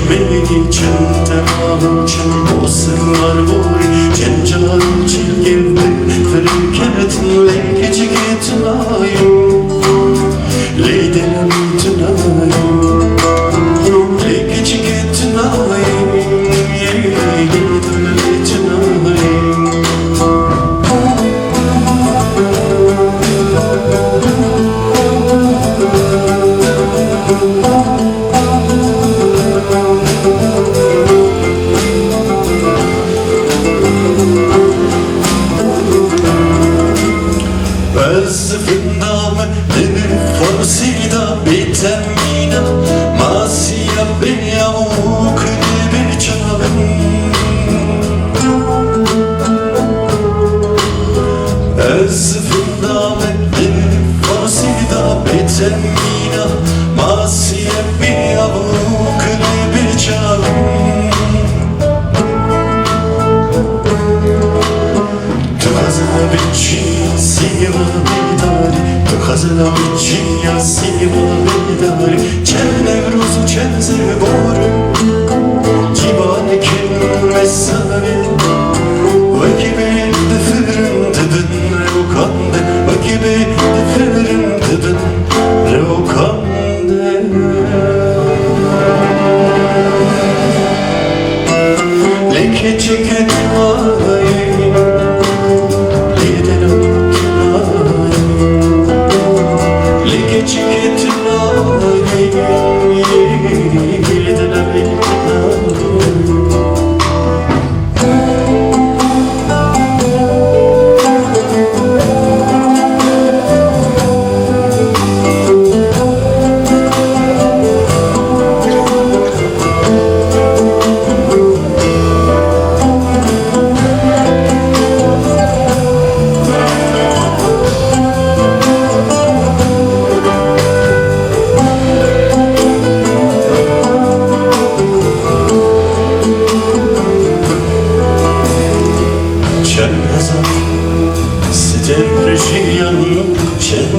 بینی چند تمام چند بوسlar var چند جان çilgin فرکت لنگی تنایم لیدنم تنایم لنگی تنایم لیدنم تنایم Özfindamı dini forsida bitemina Masya beya ukni biçavim Özfindamı dini forsida bitemina Masya beya ukni biçavim Tukazına biçin siva Khazana bichya siva bedar Chen nevrozu chen zevor Civan kim mesave Vakibe defirin tıdın revkande Vakibe defirin tıdın revkande Leke çeket vay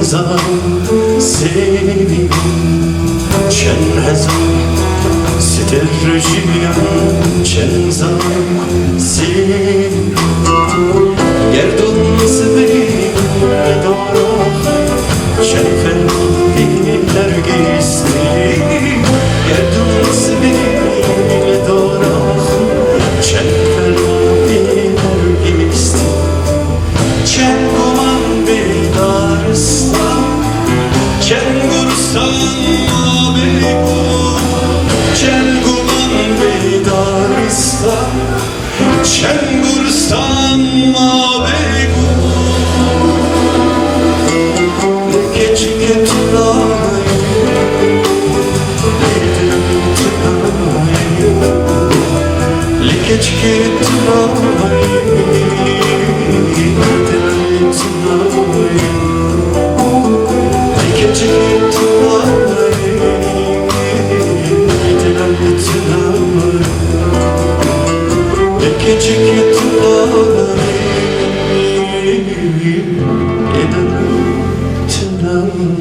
Çenzar seni Çenhezar Siterjiyan Çenzar seni Gerdun seveyim Dorah Şerfen Diller gizli Gerdun seveyim Dorah Şerfen Diller gizli Çenguman Çengursan abiku Çenguman beydaristan Çengursan abiku Leke çiket tunay Leke çiket tunay Tonight